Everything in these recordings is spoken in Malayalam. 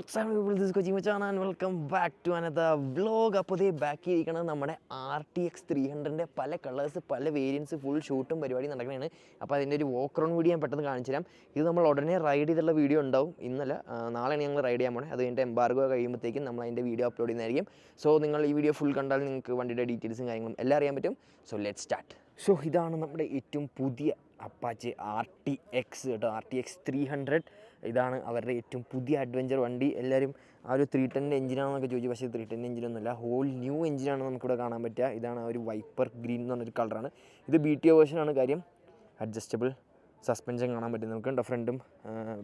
What's up people, this is Kochi Machan and welcome back to another vlog. അപ്പോൾ ഇതേ ബാക്കി ഇരിക്കണം നമ്മുടെ RTX 300ൻ്റെ പല കളേഴ്സ് പല വേരിയൻസ് ഫുൾ ഷൂട്ടും പരിപാടി നടക്കുന്നതാണ്. അപ്പോൾ അതിൻ്റെ ഒരു വോക്ക് റൗണ്ട് വീഡിയോ ഞാൻ പെട്ടെന്ന് കാണിച്ചു തരാം. ഇത് നമ്മൾ ഉടനെ റൈഡ് ചെയ്തുള്ള വീഡിയോ ഉണ്ടാവും. ഇന്നല്ല നാളെയാണ് ഞങ്ങൾ റൈഡ് ചെയ്യാൻ പോണേ. അത് കഴിഞ്ഞിട്ട് എംബാർഗോ കഴിയുമ്പോഴത്തേക്കും നമ്മൾ അതിൻ്റെ വീഡിയോ അപ്ലോഡ് ചെയ്യുന്നതായിരിക്കും. സോ നിങ്ങൾ ഈ വീഡിയോ ഫുൾ കണ്ടാൽ നിങ്ങൾക്ക് വണ്ടിയുടെ ഡീറ്റെയിൽസും കാര്യങ്ങളും എല്ലാം അറിയാൻ പറ്റും. So let start. സോ ഇതാണ് നമ്മുടെ ഏറ്റവും പുതിയ അപ്പാച്ചെ RTX കേട്ടോ, RTX 300. ഇതാണ് അവരുടെ ഏറ്റവും പുതിയ അഡ്വഞ്ചർ വണ്ടി. എല്ലാവരും ആ ഒരു 310 എഞ്ചിനാണെന്നൊക്കെ ചോദിച്ചു, പക്ഷേ 310 എഞ്ചിനൊന്നുമല്ല, ഹോൾ ന്യൂ എഞ്ചിനാണ് നമുക്കിവിടെ കാണാൻ പറ്റുക. ഇതാണ് ആ ഒരു വൈപ്പർ ഗ്രീൻ എന്ന് പറഞ്ഞൊരു കളറാണ്. ഇത് BTO വേർഷനാണ്. കാര്യം അഡ്ജസ്റ്റബിൾ സസ്പെൻഷൻ കാണാൻ പറ്റും നമുക്ക്. ഫ്രണ്ടും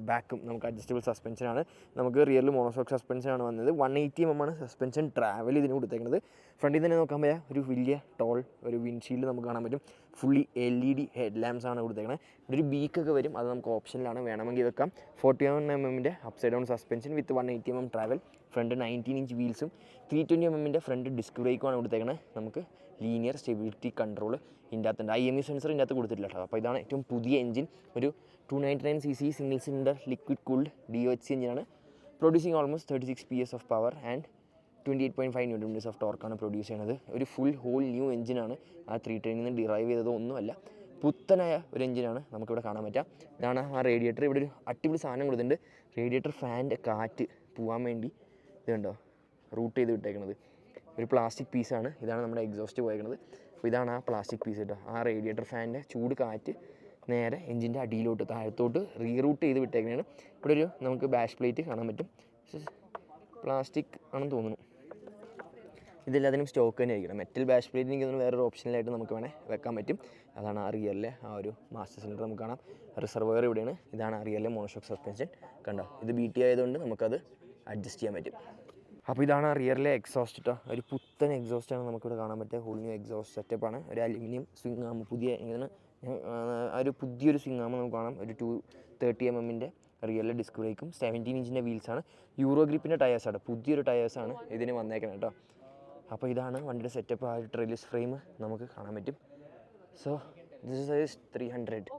ബാക്കും നമുക്ക് അഡ്ജസ്റ്റബിൾ സസ്പെൻഷനാണ്. നമുക്ക് റിയറിൽ മോണോഷോക്ക് സസ്പെൻഷനാണ് വന്നത്. 180 mm ആണ് സസ്പെൻഷൻ ട്രാവൽ ഇതിന് കൊടുത്തേക്കുന്നത്. ഫ്രണ്ടിൽ തന്നെ നോക്കാൻ പോയാൽ ഒരു വലിയ ടോൾ ഒരു വിൻഷീൽഡ് നമുക്ക് കാണാൻ പറ്റും. ഫുള്ളി LED ഹെഡ് ലാംപ്സ് ആണ് കൊടുത്തേക്കുന്നത്. ഇവിടെ ഒരു ബീക്കൊക്കെ വരും, അത് നമുക്ക് ഓപ്ഷനിലാണ്, വേണമെങ്കിൽ വെക്കാം. 41 mm upside down suspension with 180 mm travel. Front 19 inch വീൽസും 320 mm ഫ്രണ്ട് ഡിസ്ക് ബ്രേക്കുമാണ് കൊടുത്തേക്കുന്നത്. നമുക്ക് ലീനിയർ സ്റ്റെബിലിറ്റി കൺട്രോൾ ഇതിൻ്റെ അകത്തുണ്ട്. IMU സെൻസർ ഇതിൻ്റെ അകത്ത് കൊടുത്തിട്ടില്ല കേട്ടോ. അപ്പോൾ ഇതാണ് ഏറ്റവും പുതിയ എഞ്ചിൻ. ഒരു 299cc single cylinder liquid cooled DOHC എഞ്ചിനാണ്. Producing almost 36 PS of power and 28.5 Nm of ടോർക്കാണ് പ്രൊഡ്യൂസ് ചെയ്യുന്നത്. ഒരു ഫുൾ ഹോൾ ന്യൂ എഞ്ചിനാണ്. ആ 310 നിന്ന് ഡിറൈവ് ചെയ്തതോ ഒന്നുമല്ല, പുത്തനായ ഒരു എഞ്ചിനാണ് നമുക്കിവിടെ കാണാൻ പറ്റുക. ഇതാണ് ആ റേഡിയേറ്റർ. ഇവിടെ ഒരു അടിപൊളി സാധനം കൊടുത്തിട്ടുണ്ട്. റേഡിയേറ്റർ ഫാനിൻ്റെ കാറ്റ് പോകാൻ വേണ്ടി ഇതുണ്ടോ റൂട്ട് ചെയ്ത് വിട്ടേക്കുന്നത്. ഒരു പ്ലാസ്റ്റിക് പീസാണ്. ഇതാണ് നമ്മുടെ എക്സോസ്റ്റ് പോയേക്കുന്നത്. അപ്പോൾ ഇതാണ് ആ പ്ലാസ്റ്റിക് പീസ് കേട്ടോ. ആ റേഡിയേറ്റർ ഫാനിൻ്റെ ചൂട് കാറ്റ് നേരെ എഞ്ചിൻ്റെ അടിയിലോട്ട് താഴത്തോട്ട് റീറൂട്ട് ചെയ്ത് വിട്ടേക്കുന്നതാണ്. ഇവിടെ ഒരു നമുക്ക് ബാഷ് പ്ലേറ്റ് കാണാൻ പറ്റും. പ്ലാസ്റ്റിക് ആണെന്ന് തോന്നുന്നു. ഇതെല്ലാത്തിനും സ്റ്റോക്ക് തന്നെ ആയിരിക്കണം. മെറ്റൽ ബാഷ് പ്ലേറ്റ് എനിക്ക് തോന്നുന്നു വേറൊരു ഓപ്ഷനിലായിട്ട് നമുക്ക് വെക്കാൻ പറ്റും. അതാണ് ആ റിയറിലെ ആ ഒരു മാസ്റ്റർ സിലിണ്ടർ നമുക്ക് കാണാം. റിസർവോയർ ഇവിടെയാണ്. ഇതാണ് ആ റിയറിലെ മോണോഷോക്ക് സസ്പെൻഷൻ. കണ്ടോ, ഇത് BT ആയതുകൊണ്ട് നമുക്കത് അഡ്ജസ്റ്റ് ചെയ്യാൻ പറ്റും. അപ്പോൾ ഇതാണ് റിയറിലെ എക്സോസ്റ്റ് കേട്ടോ. ഒരു പുത്തൻ എക്സോസ്റ്റാണ് നമുക്കിവിടെ കാണാൻ പറ്റുക. ഹോൾ ന്യൂ എക്സോസ്റ്റ് സെറ്റപ്പാണ്. ഒരു അലുമിനിയം സ്വിംഗ് ആം, പുതിയ ഇങ്ങനെ ഒരു പുതിയൊരു സ്വിംഗ് ആം നമുക്ക് കാണാം. ഒരു 230 mm റിയറിലെ ഡിസ്ക് ബ്രേക്കും 17 inch വീൽസാണ്. യൂറോ ഗ്രിപ്പിൻ്റെ ടയേഴ്സാണ്. പുതിയൊരു ടയേഴ്സാണ് ഇതിന് വന്നേക്കണം കേട്ടോ. അപ്പോൾ ഇതാണ് വണ്ടിയുടെ സെറ്റപ്പ്. ആ ഒരു ട്രെയിലിസ് ഫ്രെയിം നമുക്ക് കാണാൻ പറ്റും. So this is 300.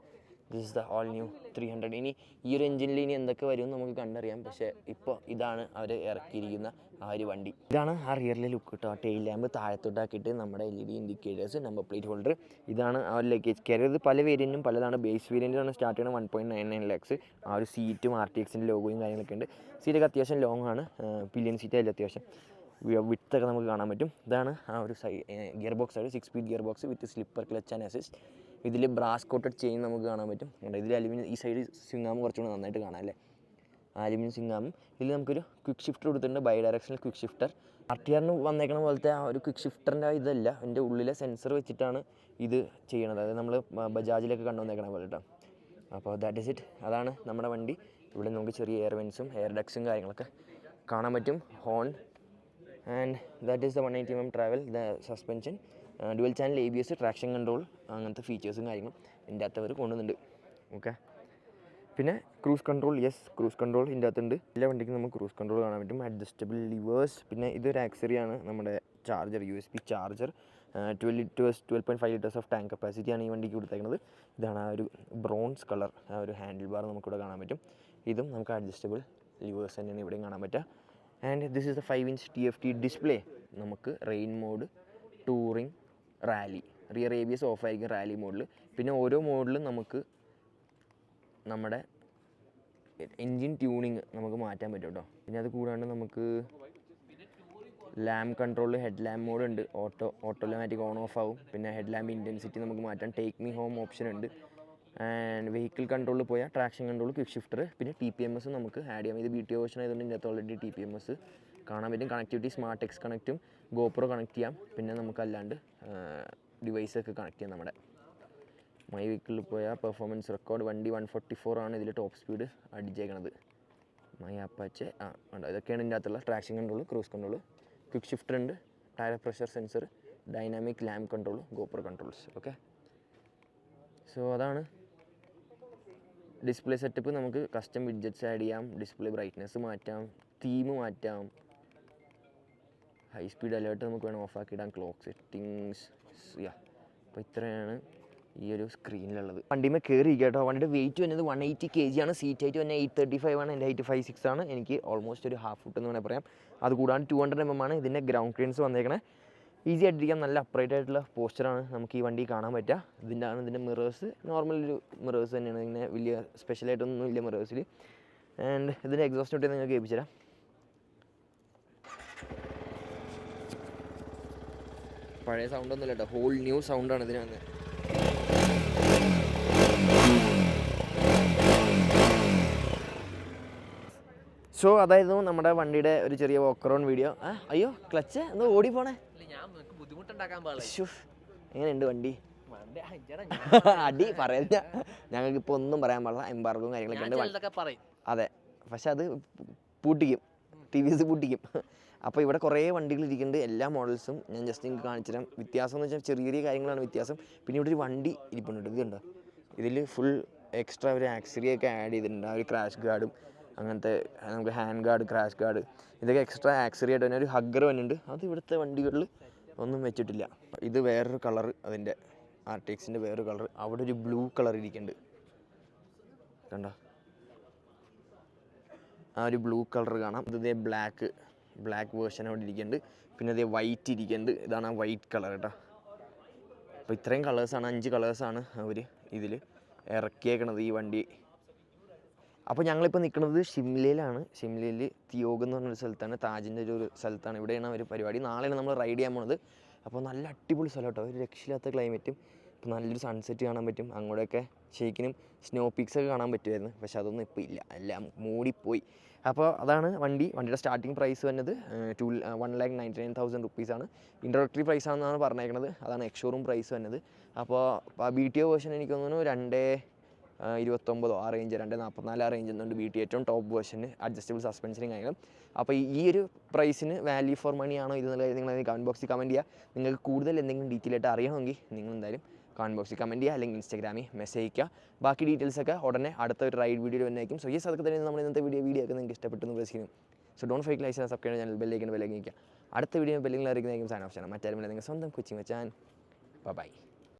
This is the all new 300. ഇനി ഈ ഒരു എഞ്ചിനിൽ ഇനി എന്തൊക്കെ വരുമെന്ന് നമുക്ക് കണ്ടറിയാം. പക്ഷേ ഇപ്പോൾ ഇതാണ് അവർ ഇറക്കിയിരിക്കുന്ന ആ ഒരു വണ്ടി. ഇതാണ് ആ റിയറിലെ ലുക്ക് കേട്ടോ. ടെയിൽ ലാമ്പ് താഴത്തോട്ടാക്കിയിട്ട് നമ്മുടെ LED indicators, number plate holder. ഇതാണ് ആ ഒരു ലഗേജ് കാരിയർ. ഇത് പല വേരിയൻറ്റും പലതാണ്. ബേസ് വേരിയൻറ്റാണ് സ്റ്റാർട്ട് ചെയ്യുന്നത് 1.99 lakhs. ആ ഒരു സീറ്റും RTXൻ്റെ ലോഗോയും കാര്യങ്ങളൊക്കെ ഉണ്ട്. സീറ്റൊക്കെ അത്യാവശ്യം ലോങ് ആണ്. പില്ലിയൻ സീറ്റായാലും അത്യാവശ്യം വിത്തൊക്കെ നമുക്ക് കാണാൻ പറ്റും. ഇതാണ് ആ ഒരു ഗിയർ ബോക്സ് ആയിട്ട് 6 speed gear box with slipper clutch and assist. ഇതിൽ ബ്രാസ് കോട്ടഡ് ചെയിൻ നമുക്ക് കാണാൻ പറ്റും. ഇതിൽ അലുമിനിയം, ഈ സൈഡ് സ്വിംഗാം കുറച്ചുകൂടി നന്നായിട്ട് കാണാം അല്ലേ, അലുമിനിയം സ്വിംഗാമും. ഇതിൽ നമുക്കൊരു ക്വിക്ക് ഷിഫ്റ്റർ കൊടുത്തിട്ടുണ്ട്, ബൈ ഡയറക്ഷണൽ ക്വിക്ക് ഷിഫ്റ്റർ. RTRന് വന്നേക്കണ പോലത്തെ ആ ഒരു ക്വിക്ക് ഷിഫ്റ്ററിൻ്റെ ഇതല്ല, എൻ്റെ ഉള്ളിലെ സെൻസർ വെച്ചിട്ടാണ് ഇത് ചെയ്യണത്. അതായത് നമ്മൾ ബജാജിലൊക്കെ കണ്ടുവന്നേക്കണ പോലെ കേട്ടോ. അപ്പോൾ ദാറ്റ് ഈസ് ഇറ്റ്. അതാണ് നമ്മുടെ വണ്ടി. ഇവിടെ നമുക്ക് ചെറിയ എയർ വെൻസും എയർ ഡക്സും കാര്യങ്ങളൊക്കെ കാണാൻ പറ്റും. Horn and that is the 180 mm travel, the suspension, dual channel ABS, traction control, അങ്ങനത്തെ ഫീച്ചേഴ്സും കാര്യങ്ങളും ഇതിൻ്റെ അകത്തവർ കൊണ്ടുവന്നുണ്ട്. ഓക്കെ, പിന്നെ cruise control. Yes, cruise control ഇതിൻ്റെ അകത്തുണ്ട്. എല്ലാ വണ്ടിക്കും നമുക്ക് ക്രൂസ് കൺട്രോൾ കാണാൻ പറ്റും. Adjustable levers. പിന്നെ ഇതൊരു ആക്സറിയാണ് നമ്മുടെ charger, USB charger. 12.5 liters of tank കപ്പാസിറ്റിയാണ് ഈ വണ്ടിക്ക് കൊടുത്തേക്കുന്നത്. ഇതാണ് ആ ഒരു ബ്രോൺസ് കളർ ആ ഒരു ഹാൻഡിൽ ബാർ നമുക്കിവിടെ കാണാൻ പറ്റും. ഇതും നമുക്ക് അഡ്ജസ്റ്റബിൾ ലിവേഴ്സ് തന്നെയാണ് ഇവിടെയും കാണാൻ പറ്റുക. And this is the 5 inch TFT display. നമുക്ക് rain mode, touring, rally. Rear ABS off ആയിരിക്കും റാലി മോഡിൽ. പിന്നെ ഓരോ മോഡിലും നമുക്ക് നമ്മുടെ എൻജിൻ ട്യൂണിങ് നമുക്ക് മാറ്റാൻ പറ്റും കേട്ടോ. പിന്നെ അത് കൂടാണ്ട് നമുക്ക് lamp control, head lamp mode ഉണ്ട്. ഓട്ടോമാറ്റിക് ഓൺ ഓഫ് ആവും. പിന്നെ ഹെഡ് ലാമ്പ് ഇൻറ്റൻസിറ്റി നമുക്ക് മാറ്റാം. ടേക്ക് മീ ഹോം ഓപ്ഷൻ ഉണ്ട്. ആൻഡ് വെഹിക്കിൾ കൺട്രോളിൽ പോയാൽ ട്രാക്ഷൻ കൺട്രോൾ, ക്വിക്ക് ഷിഫ്റ്റർ, പിന്നെ TPMS നമുക്ക് ആഡ് ചെയ്യാം. ഇത് BTO വേർഷൻ ആയതുകൊണ്ട് ഇതിൻ്റെ അകത്ത് ഓൾറെഡി TPMS കാണാൻ പറ്റും. കണക്ടിവിറ്റി സ്മാർട്ട് എക്സ് കണക്റ്റും GoPro കണക്ട് ചെയ്യാം. പിന്നെ നമുക്കല്ലാണ്ട് ഡിവൈസൊക്കെ കണക്ട് ചെയ്യാം. നമ്മുടെ മൈ വെഹിക്കിളിൽ പോയാൽ പെർഫോമൻസ് റെക്കോർഡ്, വണ്ടി 144 ആണ് ഇതിൽ ടോപ്പ് സ്പീഡ് അടിച്ചേക്കണത്. മൈ അപ്പാച്ചെ ഉണ്ടോ, ഇതൊക്കെയാണ് ഇതിൻ്റെ അകത്തുള്ള traction control, cruise control, quick shifter ഉണ്ട്, tyre pressure sensor, dynamic lamp control, GoPro controls. Okay, so അതാണ് ഡിസ്പ്ലേ സെറ്റപ്പ്. നമുക്ക് കസ്റ്റം വിഡ്ജറ്റ്സ് ആഡ് ചെയ്യാം, ഡിസ്പ്ലേ ബ്രൈറ്റ്നസ് മാറ്റാം, തീം മാറ്റാം, ഹൈ സ്പീഡ് അലേർട്ട് നമുക്ക് വേണം ഓഫ് ആക്കി ഇടാം, ക്ലോക്ക് സെറ്റിങ്സ്. അപ്പോൾ ഇത്രയാണ് ഈ ഒരു സ്ക്രീനിലുള്ളത്. വണ്ടിമേ കയറി കേട്ടോ. വണ്ടിയുടെ വെയിറ്റ് വന്നത് 180 kg ആണ്. സീറ്റ് ഹൈറ്റ് തന്നെ 835 ആണ്. എൻ്റെ ഹൈറ്റ് 5'6" ആണ്. എനിക്ക് ഓൾമോസ്റ്റ് ഒരു ഹാഫ് ഫുട്ട് എന്ന് വേണമെങ്കിൽ പറയാം. അതുകൂടാണ്ട് 200 mm ആണ് ഇതിൻ്റെ ഗ്രൗണ്ട് ക്ലിയറൻസ് വന്നേക്കണേ. ഈസി ആയിട്ടിരിക്കാം. നല്ല അപ്രൈറ്റ് ആയിട്ടുള്ള പോസ്റ്ററാണ് നമുക്ക് ഈ വണ്ടി കാണാൻ പറ്റുക. ഇതിൻ്റെ മിറേഴ്സ് നോർമൽ ഒരു മിറേഴ്സ് തന്നെയാണ്. ഇങ്ങനെ വലിയ സ്പെഷ്യലായിട്ടൊന്നും ഇല്ല മിറേഴ്സിൽ. ആൻഡ് ഇതിൻ്റെ എക്സോസ്റ്റ് തൊട്ട് നിങ്ങൾക്ക് കേൾപ്പിച്ചു തരാം. പഴയ സൗണ്ടൊന്നുമില്ല കേട്ടോ, ഹോൾ ന്യൂ സൗണ്ടാണ് ഇതിന് വന്നത്. സോ അതായിരുന്നു നമ്മുടെ വണ്ടിയുടെ ഒരു ചെറിയ വോക്കറോൺ വീഡിയോ. അയ്യോ ക്ലച്ച് എന്തോ ഓടി പോണേ. എങ്ങനെയുണ്ട് വണ്ടി? അടി പറയുന്ന ഞങ്ങൾക്ക് ഇപ്പോൾ ഒന്നും പറയാൻ പാടില്ല, എംബാർഗും കാര്യങ്ങളൊക്കെ ഉണ്ട്. അതെ, പക്ഷെ അത് പൂട്ടിക്കും, TVS പൂട്ടിക്കും. അപ്പോൾ ഇവിടെ കുറേ വണ്ടികൾ ഇരിക്കുന്നുണ്ട്, എല്ലാ മോഡൽസും ഞാൻ ജസ്റ്റ് നിങ്ങൾക്ക് കാണിച്ചു തരാം. വ്യത്യാസം എന്ന് വെച്ചാൽ ചെറിയ ചെറിയ കാര്യങ്ങളാണ് വ്യത്യാസം. പിന്നെ ഇവിടെ ഒരു വണ്ടി ഇരിപ്പുണ്ട്, ഇത് കണ്ടോ, ഇതിൽ ഫുൾ എക്സ്ട്രാ ഒരു ആക്സറി ഒക്കെ ആഡ് ചെയ്തിട്ടുണ്ട്. ആ ഒരു ക്രാഷ് ഗാർഡും അങ്ങനത്തെ നമുക്ക് ഹാൻഡ് ഗാർഡ്, ക്രാഷ് ഗാർഡ്, ഇതൊക്കെ എക്സ്ട്രാ ആക്സറി ആയിട്ട് തന്നെ ഒരു ഹഗ്ഗർ വന്നിട്ടുണ്ട്. അത് ഇവിടുത്തെ വണ്ടികളിൽ ഒന്നും വെച്ചിട്ടില്ല. ഇത് വേറൊരു കളർ, അതിൻ്റെ RTXൻ്റെ വേറൊരു കളർ. അവിടെ ഒരു ബ്ലൂ കളർ ഇരിക്കുന്നുണ്ട്, കണ്ടോ, ആ ഒരു ബ്ലൂ കളർ കാണാം. ഇതേ ബ്ലാക്ക് വേർഷൻ അവിടെ ഇരിക്കുന്നുണ്ട്. പിന്നെ അതേ വൈറ്റ് ഇരിക്കുന്നുണ്ട്. ഇതാണ് ആ വൈറ്റ് കളർ കേട്ടോ. അപ്പോൾ ഇത്രയും കളേഴ്സാണ്, 5 കളേഴ്സാണ് അവർ ഇതിൽ ഇറക്കിയേക്കണത് ഈ വണ്ടി. അപ്പോൾ ഞങ്ങളിപ്പോൾ നിൽക്കുന്നത് ഷിംലയിലാണ്. ഷിംലയിൽ തിയോഗ് എന്ന് പറഞ്ഞൊരു സ്ഥലത്താണ്, താജിൻ്റെ ഒരു സ്ഥലത്താണ്. ഇവിടെയാണ് ഒരു പരിപാടി. നാളെയാണ് നമ്മൾ റൈഡ് ചെയ്യാൻ പോണത്. അപ്പോൾ നല്ല അടിപൊളി സ്ഥലം കേട്ടോ, ഒരു രക്ഷയില്ലാത്ത ക്ലൈമറ്റും. ഇപ്പോൾ നല്ലൊരു സൺസെറ്റ് കാണാൻ പറ്റും. അങ്ങോട്ടൊക്കെ ശരിക്കും സ്നോ പീക്സ് ഒക്കെ കാണാൻ പറ്റുമായിരുന്നു, പക്ഷെ അതൊന്നും ഇപ്പോൾ ഇല്ല, എല്ലാം മൂടിപ്പോയി. അപ്പോൾ അതാണ് വണ്ടിയുടെ സ്റ്റാർട്ടിങ് പ്രൈസ് വന്നത് 1,99,000 റുപ്പീസാണ്. ഇൻട്രോഡക്ടറി പ്രൈസാണെന്നാണ് പറഞ്ഞേക്കുന്നത്. അതാണ് എക്സ്ഷോറൂം പ്രൈസ് വന്നത്. അപ്പോൾ BTO വേർഷൻ എനിക്ക് തോന്നുന്നു 229 ആ റേഞ്ച്, 244 ആ റേഞ്ച് എന്നുണ്ട് BTO ഏറ്റവും ടോപ്പ് വേർഷന്, അഡ്ജസ്റ്റബിൾ സസ്പെൻഷനും കാര്യങ്ങളും. അപ്പോൾ ഈ ഒരു പ്രൈസിന് വാല്യൂ ഫോർ മണി ആണോ ഇതെന്നുള്ളത് നിങ്ങൾ കമൻറ്റ് ബോക്സിൽ കമൻറ്റ് ചെയ്യുക. നിങ്ങൾക്ക് കൂടുതൽ എന്തെങ്കിലും ഡീറ്റെയിൽ ആയിട്ട് അറിയണമെങ്കിൽ നിങ്ങൾ എന്തായാലും കമൻറ്റ് ബോക്സിൽ കമൻറ്റ് ചെയ്യുക, അല്ലെങ്കിൽ ഇൻസ്റ്റാഗ്രാമിൽ മെസ്സേജ് അയക്കുക. ബാക്കി ഡീറ്റെയിൽസൊക്കെ ഉടനെ അടുത്ത ഒരു റൈഡ് വീഡിയോ വന്നേക്കും. സോ യെസ്, അതൊക്കെ തന്നെ നമ്മൾ ഇന്നത്തെ വീഡിയോ ഒക്കെ നിങ്ങൾക്ക് ഇഷ്ടപ്പെട്ടെന്ന് പ്രതീക്ഷിക്കുന്നു. സോ ഡോണ്ട് ഫൈക്ക് ലൈക്ക് സബ്സ്ക്രൈബ് ചാനൽ ബെല്ലേക്ക് വയ്ക്കുക. അടുത്ത വീഡിയോ ബെല്ലിംഗ് അറിയിക്കുന്നതായിരിക്കും സാധനം ഓപ്ഷനാണ്. മറ്റാരും നിങ്ങൾ സ്വന്തം കൊച്ചിങ് വെച്ചാൽ ബൈ.